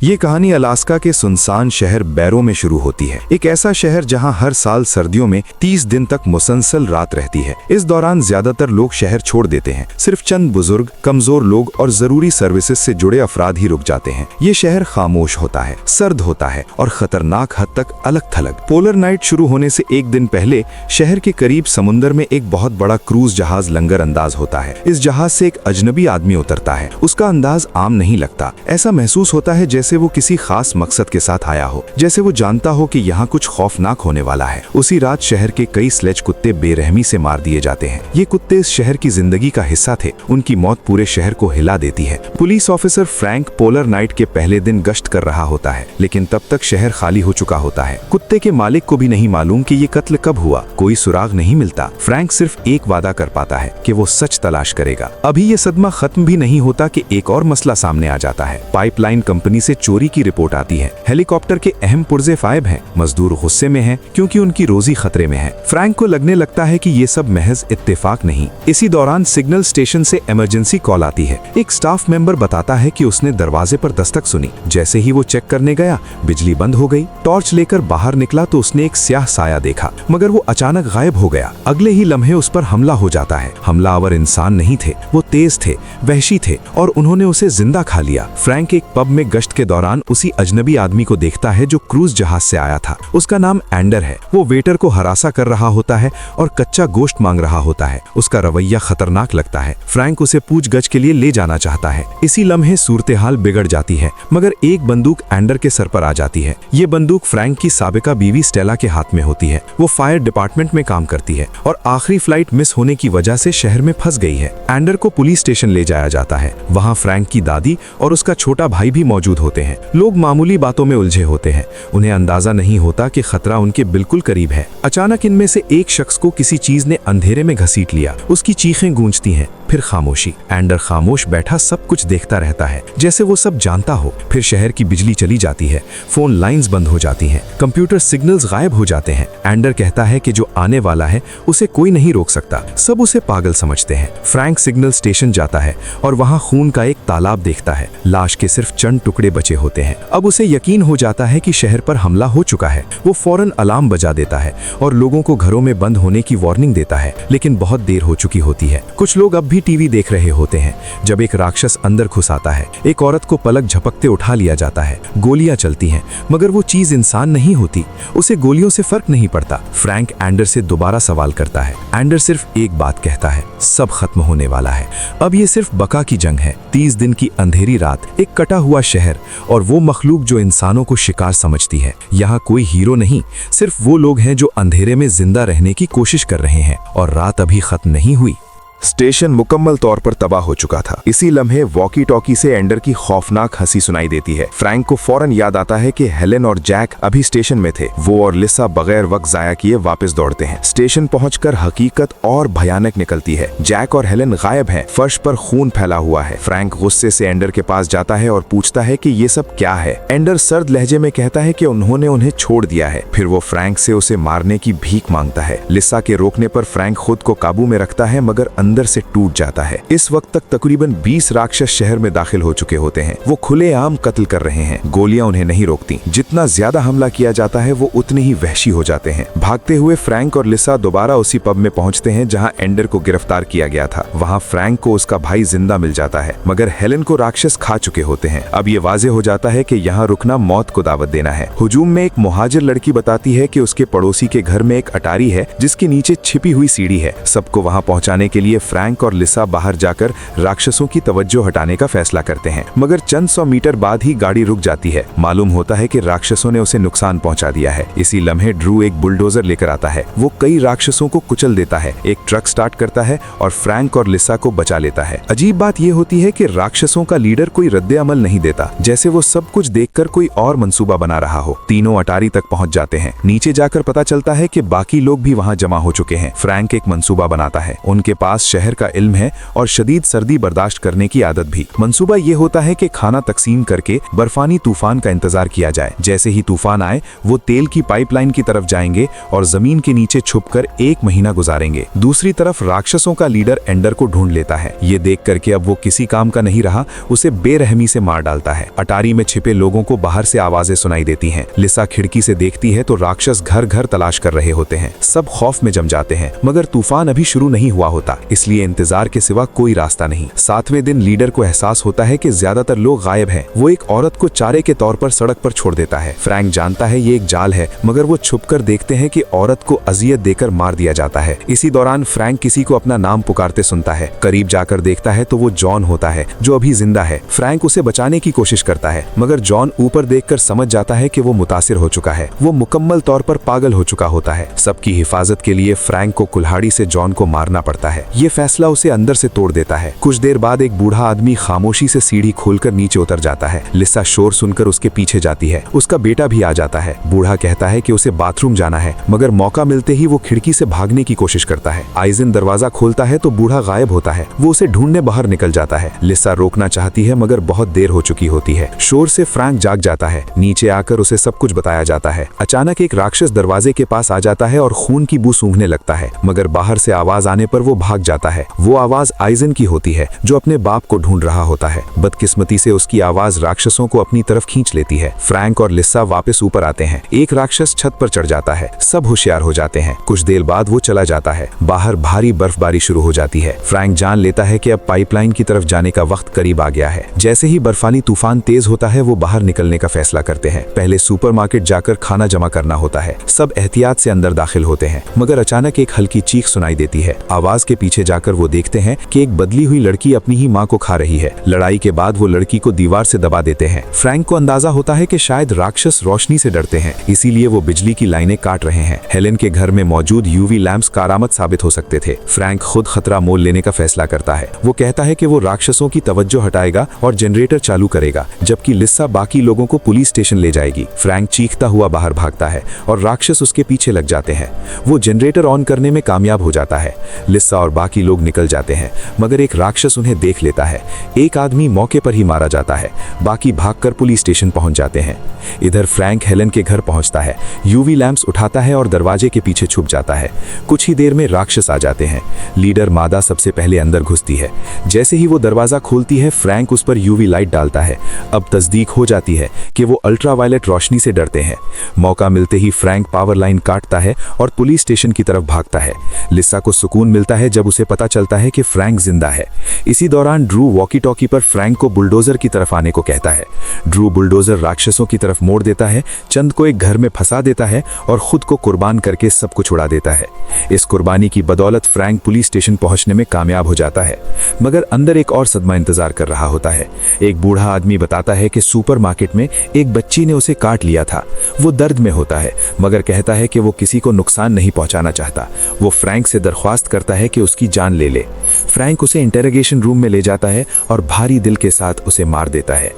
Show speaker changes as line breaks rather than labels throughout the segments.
ये कहानी अलास्का के सुनसान शहर बैरो में शुरू होती है। एक ऐसा शहर जहां हर साल सर्दियों में 30 दिन तक मुसलसल रात रहती है। इस दौरान ज्यादातर लोग शहर छोड़ देते हैं। सिर्फ चंद बुजुर्ग, कमजोर लोग और जरूरी सर्विसेज से जुड़े अफराद ही रुक जाते हैं। ये शहर खामोश होता है, सर्द होता है और खतरनाक हद तक अलग थलग। पोलर नाइट शुरू होने से एक दिन पहले शहर के करीब समुद्र में एक बहुत बड़ा क्रूज जहाज लंगर अंदाज होता है। इस जहाज से एक अजनबी आदमी उतरता है। उसका अंदाज आम नहीं लगता। ऐसा महसूस होता है जैसे वो किसी खास मकसद के साथ आया हो, जैसे वो जानता हो कि यहाँ कुछ खौफनाक होने वाला है। उसी रात शहर के कई स्लेज कुत्ते बेरहमी से मार दिए जाते हैं। ये कुत्ते इस शहर की जिंदगी का हिस्सा थे। उनकी मौत पूरे शहर को हिला देती है। Police officer Frank polar night के पहले दिन गश्त कर रहा होता है, लेकिन तब तक शहर खाली हो चुका होता है। कुत्ते के मालिक को भी नहीं मालूम कि ये कत्ल कब हुआ। कोई सुराग नहीं मिलता। फ्रैंक सिर्फ एक वादा कर पाता है कि वो सच तलाश करेगा। अभी ये सदमा खत्म भी नहीं होता कि एक और मसला सामने आ जाता है। पाइपलाइन कंपनी से चोरी की रिपोर्ट आती है। हेलीकॉप्टर के अहम पुर्जे गायब हैं। मजदूर गुस्से में हैं क्योंकि उनकी रोजी खतरे में है। फ्रैंक को लगने लगता है कि ये सब महज इत्तेफाक नहीं। इसी दौरान सिग्नल स्टेशन से इमरजेंसी कॉल आती है। एक स्टाफ मेंबर बताता है कि उसने दरवाजे पर दस्तक सुनी। जैसे ही वो चेक करने गया, बिजली बंद हो गई। टॉर्च लेकर बाहर निकला तो उसने एक स्याह साया देखा, मगर वो अचानक गायब हो गया। अगले ही लम्हे उस पर हमला हो जाता है। हमलावर इंसान नहीं थे, वो तेज थे, वहशी थे और उन्होंने उसे जिंदा खा लिया। फ्रैंक एक पब में गश्त के दौरान उसी अजनबी आदमी को देखता है जो क्रूज जहाज से आया था। उसका नाम एंडर है। वो वेटर को हरासा कर रहा होता है और कच्चा गोश्त मांग रहा होता है। उसका रवैया खतरनाक लगता है। फ्रैंक उसे पूछगछ के लिए ले जाना चाहता है। इसी लम्हे सूरत हाल बिगड़ जाती है, मगर एक बंदूक एंडर के सर पर आ जाती है। ये बंदूक फ्रैंक की साबिका बीवी स्टेला के हाथ में होती है। वो फायर डिपार्टमेंट में काम करती है और आखिरी फ्लाइट मिस होने की वजह से शहर में फंस गई है। एंडर को पुलिस स्टेशन ले जाया जाता है। वहाँ फ्रैंक की दादी और उसका छोटा भाई भी मौजूद होते हैं। लोग मामूली बातों में उलझे होते हैं। उन्हें अंदाजा नहीं होता कि खतरा उनके बिल्कुल करीब है। अचानक इनमें से एक शख्स को किसी चीज ने अंधेरे में घसीट लिया। उसकी चीखें गूंजती हैं, फिर खामोशी। एंडर खामोश बैठा सब कुछ देखता रहता है, जैसे वो सब जानता हो। फिर शहर की बिजली चली जाती है। फोन लाइंस बंद हो जाती हैं। कंप्यूटर सिग्नल्स गायब हो जाते हैं। एंडर कहता है कि जो आने वाला है उसे कोई नहीं रोक सकता। सब उसे पागल समझते हैं। फ्रैंक सिग्नल स्टेशन जाता है और वहां खून का एक तालाब देखता है। लाश के सिर्फ चंद टुकड़े बचे होते हैं। अब उसे यकीन हो जाता है कि शहर पर हमला हो चुका है। वो फौरन अलार्म बजा देता है और लोगों को घरों में बंद होने की वार्निंग देता है, लेकिन बहुत देर हो चुकी होती है। कुछ लोग अब भी टीवी देख रहे होते हैं जब एक राक्षस अंदर घुस आता है। एक औरत को पलक झपकते उठा लिया जाता है। गोलियां चलती हैं, मगर वो चीज इंसान नहीं होती। उसे गोलियों से फर्क नहीं पड़ता। फ्रैंक एंडर से दोबारा सवाल करता है। एंडर सिर्फ एक बात कहता है, सब खत्म होने वाला है। अब ये सिर्फ बका की जंग है। 30 दिन की अंधेरी रात, एक कटा हुआ शहर और वो मखलूक जो इंसानों को शिकार समझती है। यहाँ कोई हीरो नहीं, सिर्फ वो लोग हैं जो अंधेरे में जिंदा रहने की कोशिश कर रहे हैं और रात अभी खत्म नहीं हुई। स्टेशन मुकम्मल तौर पर तबाह हो चुका था। इसी लम्हे वॉकी टॉकी से एंडर की खौफनाक हंसी सुनाई देती है। फ्रैंक को फौरन याद आता है कि हेलेन और जैक अभी स्टेशन में थे। वो और लिसा बगैर वक्त जाया किए वापस दौड़ते हैं। स्टेशन पहुंचकर हकीकत और भयानक निकलती है। जैक और हेलेन गायब हैं। फर्श पर खून फैला हुआ है। फ्रैंक गुस्से से एंडर के पास जाता है और पूछता है कि ये सब क्या है। एंडर सर्द लहजे में कहता है कि उन्होंने उन्हें छोड़ दिया है। फिर वो फ्रैंक से उसे मारने की भीख मांगता है। लिसा के रोकने पर फ्रैंक खुद को काबू में रखता है, मगर अंदर से टूट जाता है। इस वक्त तक तकरीबन 20 राक्षस शहर में दाखिल हो चुके होते हैं। वो खुलेआम कत्ल कर रहे हैं। गोलियां उन्हें नहीं रोकती। जितना ज्यादा हमला किया जाता है वो उतने ही वहशी हो जाते हैं। भागते हुए फ्रैंक और लिसा दोबारा उसी पब में पहुंचते हैं जहां एंडर को गिरफ्तार किया गया था। वहां फ्रैंक को उसका भाई जिंदा मिल जाता है, मगर हेलेन को राक्षस खा चुके होते हैं। अब ये वाजे हो जाता है कि यहाँ रुकना मौत को दावत देना है। हुजूम में एक मुहाजिर लड़की बताती है कि उसके पड़ोसी के घर में एक अटारी है जिसके नीचे छिपी हुई सीढ़ी है। सबको वहां पहुंचाने के लिए फ्रैंक और लिसा बाहर जाकर राक्षसों की तवज्जो हटाने का फैसला करते हैं, मगर चंद 100 मीटर बाद ही गाड़ी रुक जाती है। मालूम होता है कि राक्षसों ने उसे नुकसान पहुंचा दिया है। इसी लम्हे ड्रू एक बुलडोजर लेकर आता है। वो कई राक्षसों को कुचल देता है, एक ट्रक स्टार्ट करता है और फ्रैंक और लिसा को बचा लेता है। अजीब बात यह होती है कि राक्षसों का लीडर कोई रद्दे अमल नहीं देता, जैसे वो सब कुछ देखकर कोई और मंसूबा बना रहा हो। तीनों अटारी तक पहुंच जाते हैं। नीचे जाकर पता चलता है कि बाकी लोग भी वहां जमा हो चुके हैं। फ्रैंक एक मंसूबा बनाता है। उनके पास शहर का इल्म है और शदीद सर्दी बर्दाश्त करने की आदत भी। मंसूबा ये होता है कि खाना तकसीम करके बर्फानी तूफान का इंतजार किया जाए। जैसे ही तूफान आए वो तेल की पाइपलाइन की तरफ जाएंगे और जमीन के नीचे छुपकर 1 महीना गुजारेंगे। दूसरी तरफ राक्षसों का लीडर एंडर को ढूंढ लेता है। ये देख करके अब वो किसी काम का नहीं रहा, उसे बेरहमी से मार डालता है। अटारी में छिपे लोगों को बाहर से आवाजें सुनाई देती हैं। लिसा खिड़की से देखती है तो राक्षस घर घर तलाश कर रहे होते हैं। सब खौफ में जम जाते हैं, मगर तूफान अभी शुरू नहीं हुआ होता, इसलिए इंतजार के सिवा कोई रास्ता नहीं। 7वें दिन लीडर को एहसास होता है कि ज्यादातर लोग गायब हैं। वो एक औरत को चारे के तौर पर सड़क पर छोड़ देता है। फ्रैंक जानता है ये एक जाल है, मगर वो छुपकर देखते हैं कि औरत को अजियत देकर मार दिया जाता है। इसी दौरान फ्रैंक किसी को अपना नाम पुकारते सुनता है। करीब जाकर देखता है तो वो जॉन होता है, जो अभी जिंदा है। फ्रैंक उसे बचाने की कोशिश करता है, मगर जॉन ऊपर देखकर समझ जाता है कि वो मुतासिर हो चुका है। वो मुकम्मल तौर पर पागल हो चुका होता है। सबकी हिफाजत के लिए फ्रैंक को कुल्हाड़ी से जॉन को मारना पड़ता है। ये फैसला उसे अंदर से तोड़ देता है। कुछ देर बाद एक बूढ़ा आदमी खामोशी से सीढ़ी खोलकर नीचे उतर जाता है। लिसा शोर सुनकर उसके पीछे जाती है। उसका बेटा भी आ जाता है। बूढ़ा कहता है कि उसे बाथरूम जाना है, मगर मौका मिलते ही वो खिड़की से भागने की कोशिश करता है। आइजन दरवाजा खोलता है तो बूढ़ा गायब होता है। वो उसे ढूंढने बाहर निकल जाता है। लिसा रोकना चाहती है, मगर बहुत देर हो चुकी होती है। शोर से फ्रैंक जाग जाता है। नीचे आकर उसे सब कुछ बताया जाता है। अचानक एक राक्षस दरवाजे के पास आ जाता है और खून की बू सूंघने लगता है, मगर बाहर से आवाज आने पर वो भाग जाता है। वो आवाज आइजन की होती है, जो अपने बाप को ढूंढ रहा होता है। बदकिस्मती से उसकी आवाज राक्षसों को अपनी तरफ खींच लेती है। फ्रैंक और लिसा वापस ऊपर आते हैं। एक राक्षस छत पर चढ़ जाता है। सब होशियार हो जाते हैं। कुछ देर बाद वो चला जाता है। बाहर भारी बर्फबारी शुरू हो जाती है। फ्रैंक जान लेता है कि अब पाइपलाइन की तरफ जाने का वक्त करीब आ गया है। जैसे ही बर्फानी तूफान तेज होता है, वो बाहर निकलने का फैसला करते हैं। पहले सुपरमार्केट जाकर खाना जमा करना होता है। सब एहतियात से अंदर दाखिल होते हैं, मगर अचानक एक हल्की चीख सुनाई देती है। आवाज के पीछे जाकर वो देखते हैं कि एक बदली हुई लड़की अपनी ही माँ को खा रही है। लड़ाई के बाद वो लड़की को दीवार से दबा देते हैं। फ्रैंक को अंदाजा होता है कि शायद राक्षस रोशनी से डरते हैं, इसीलिए वो बिजली की लाइनें काट रहे हैं। हेलेन के घर में मौजूद यूवी लैंप्स कारआमद साबित हो सकते थे। फ्रैंक खुद खतरा मोल लेने का फैसला करता है। वो कहता है कि वो राक्षसों की तवज्जो हटाएगा और जनरेटर चालू करेगा, जबकि लिसा बाकी लोगों को पुलिस स्टेशन ले जाएगी। फ्रैंक चीखता हुआ बाहर भागता है और राक्षस उसके पीछे लग जाते हैं। वो जनरेटर ऑन करने में कामयाब हो जाता है। लिसा और बाकी लोग निकल जाते हैं, मगर एक राक्षस उन्हें देख लेता है। एक आदमी मौके पर ही मारा जाता है। बाकी भागकर पुलिस स्टेशन पहुंच जाते हैं। इधर फ्रैंक हेलेन के घर पहुंचता है। यूवी लैंप्स उठाता है और दरवाजे के पीछे छुप जाता है। कुछ ही देर में राक्षस आ जाते हैं। लीडर मादा सबसे पहले अंदर घुसती है। जैसे ही वो दरवाजा खोलती है, फ्रैंक उस पर यूवी लाइट डालता है। अब तस्दीक हो जाती है कि वो अल्ट्रावायलेट रोशनी से डरते हैं। मौका मिलते ही फ्रैंक पावर लाइन काटता है और पुलिस स्टेशन की तरफ भागता है। लिसा को सुकून मिलता है जब उसे पता चलता है कि फ्रैंक जिंदा है। इसी दौरान ड्रू वॉकी टॉकी पर फ्रैंक को बुलडोजर की तरफ आने को कहता है। ड्रू बुलडोजर राक्षसों की तरफ मोड़ देता है, चंद को एक घर में फंसा देता है और खुद को कुर्बान करके सब कुछ उड़ा देता है। इस कुर्बानी की बदौलत फ्रैंक पुलिस स्टेशन पहुंचने में कामयाब हो जाता है, मगर अंदर एक और सदमा इंतजार कर रहा होता है। एक बूढ़ा आदमी बताता है कि सुपरमार्केट में एक बच्ची ने उसे काट लिया था। वो दर्द में होता है, मगर कहता है कि वो किसी को नुकसान नहीं पहुंचाना चाहता। वो फ्रैंक से दरख्वास्त करता है कि उसकी जान ले ले। फ्रैंक उसे इंटेरोगेशन रूम में ले जाता है और भारी दिल के साथ उसे मार देता है।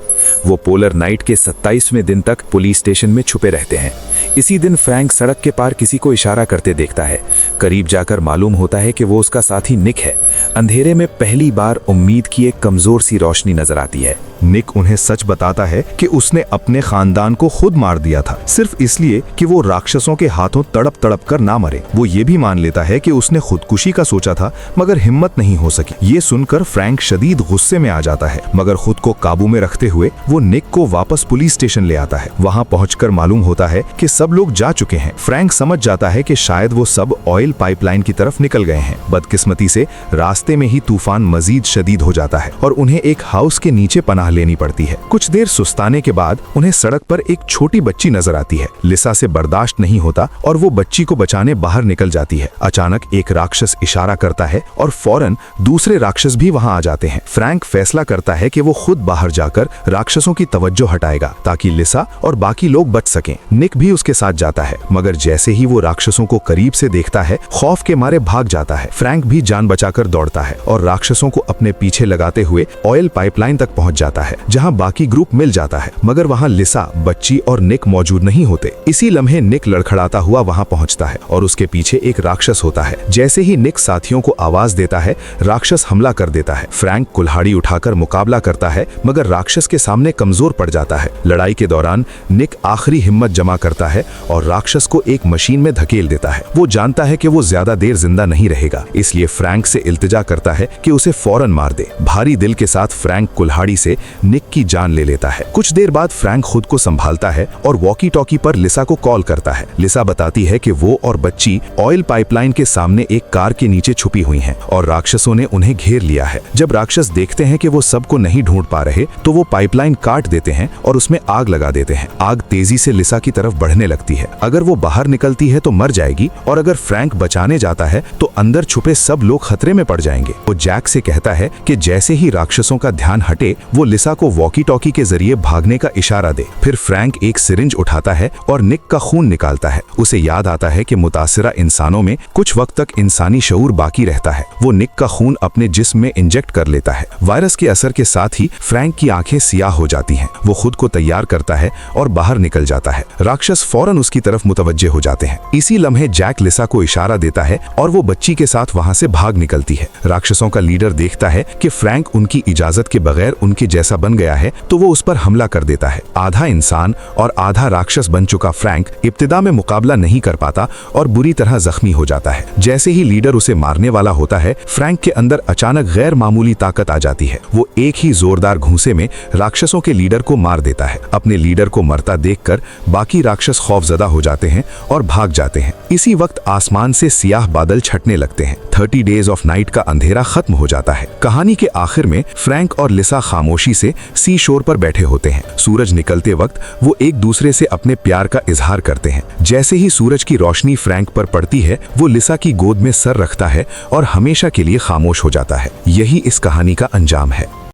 वो पोलर नाइट के 27वें दिन तक पुलिस स्टेशन में छुपे रहते हैं। इसी दिन फ्रैंक सड़क के पार किसी को इशारा करते देखता है। करीब जाकर मालूम होता है कि वो उसका साथी निक है। अंधेरे में पहली बार उम्मीद की एक कमजोर सी रोशनी नजर आती है।
निक उन्हें सच बताता है कि उसने अपने खानदान को खुद मार दिया था, सिर्फ इसलिए कि वो राक्षसों के हाथों तड़प तड़प कर ना मरे। वो ये भी मान लेता है कि उसने खुदकुशी का सोचा था, मगर हिम्मत नहीं हो सकी। ये सुनकर फ्रैंक शदीद गुस्से में आ जाता है, मगर खुद को काबू में रखते हुए वो निक को वापस पुलिस स्टेशन ले आता है। वहाँ पहुंचकर मालूम होता है कि सब लोग जा चुके हैं। फ्रैंक समझ जाता है कि शायद वो सब ऑयल पाइपलाइन की तरफ निकल गए हैं। बदकिस्मती से रास्ते में ही तूफान मजीद शदीद हो जाता है और उन्हें एक हाउस के नीचे पनाह लेनी पड़ती है। कुछ देर सुस्ताने के बाद उन्हें सड़क पर एक छोटी बच्ची नजर आती है। लिसा से बर्दाश्त नहीं होता और वो बच्ची को बचाने बाहर निकल जाती है। अचानक एक राक्षस इशारा करता है और फौरन दूसरे राक्षस भी वहां आ जाते हैं। फ्रैंक फैसला करता है कि वो खुद बाहर जाकर राक्षसों की तवज्जो हटाएगा ताकि लिसा और बाकी लोग बच सकें। निक भी उसके साथ जाता है, मगर जैसे ही वो राक्षसों को करीब से देखता है खौफ के मारे भाग जाता है। फ्रैंक भी जान बचाकर दौड़ता है और राक्षसों को अपने पीछे लगाते हुए ऑयल पाइपलाइन तक पहुंच जाता है, जहां बाकी ग्रुप मिल जाता है, मगर वहां लिसा, बच्ची और निक मौजूद नहीं होते। इसी लम्हे निक लड़खड़ाता हुआ वहां पहुंचता है और उसके पीछे एक राक्षस होता है। जैसे ही निक साथियों को आवाज देता है, राक्षस हमला कर देता है। फ्रैंक कुल्हाड़ी उठाकर मुकाबला करता है, मगर राक्षस के सामने कमजोर पड़ जाता है। लड़ाई के दौरान निक आखिरी हिम्मत जमा करता है और राक्षस को एक मशीन में धकेल देता है। वो जानता है कि वो ज्यादा देर जिंदा नहीं रहेगा, इसलिए फ्रैंक से इल्तिजा करता है कि उसे फौरन मार दे। भारी दिल के साथ फ्रैंक कुल्हाड़ी से निक की जान ले लेता है। कुछ देर बाद फ्रैंक खुद को संभालता है और वॉकी टॉकी पर लिसा को कॉल करता है। लिसा बताती है कि वो और बच्ची ऑयल पाइपलाइन के सामने एक कार के नीचे छुपी हुई हैं और राक्षसों ने उन्हें घेर लिया है। जब राक्षस देखते हैं कि वो सबको नहीं ढूंढ पा रहे, तो वो पाइपलाइन काट देते हैं और उसमें आग लगा देते हैं। आग तेजी से लिसा की तरफ बढ़ने लगती है। अगर वो बाहर निकलती है तो मर जाएगी, और अगर फ्रैंक बचाने जाता है तो अंदर छुपे सब लोग खतरे में पड़ जाएंगे। वो जैक से कहता है कि जैसे ही राक्षसों का ध्यान हटे, वो लिसा को वॉकी टॉकी के जरिए भागने का इशारा दे। फिर फ्रैंक एक सिरिंज उठाता है और निक का खून निकालता है। उसे याद आता है कि मुतासिरा इंसानों में कुछ वक्त तक इंसानी शऊर बाकी रहता है। वो निक का खून अपने जिस्म में इंजेक्ट कर लेता है। वायरस के असर के साथ ही फ्रैंक की आंखें सियाह हो जाती हैं। वो खुद को तैयार करता है और बाहर निकल जाता है। राक्षस फौरन उसकी तरफ मुतवज्जे हो जाते हैं। इसी लम्हे जैक लिसा को इशारा देता है और वो बच्ची के साथ वहां से भाग निकलती है। राक्षसों का लीडर देखता है कि फ्रैंक उनकी इजाजत के बगैर उनके जैसा बन गया है, तो वो उस पर हमला कर देता है। आधा इंसान और आधा राक्षस बन चुका फ्रैंक इब्तिदा में मुकाबला नहीं कर पाता और बुरी तरह जख्मी हो जाता है। जैसे ही लीडर उसे मारने वाला होता है, फ्रैंक के अंदर अचानक गैर मामूली ताकत आ जाती है। वो एक ही जोरदार घूंसे में राक्षसों के लीडर को मार देता है। अपने लीडर को मरता देखकर बाकी राक्षस खौफजदा हो जाते हैं और भाग जाते हैं। इसी वक्त आसमान से सियाह बादल छटने लगते हैं। 30 डेज ऑफ नाइट का अंधेरा खत्म हो जाता है। कहानी के आखिर में फ्रैंक और लिसा खामोशी से सी शोर पर बैठे होते हैं। सूरज निकलते वक्त वो एक दूसरे से अपने प्यार का इजहार करते हैं। जैसे ही सूरज की रोशनी फ्रैंक पर पड़ती है, वो लिसा की गोद में सर रखता है और हमेशा के लिए खामोश हो जाता है। यही इस कहानी का अंजाम है।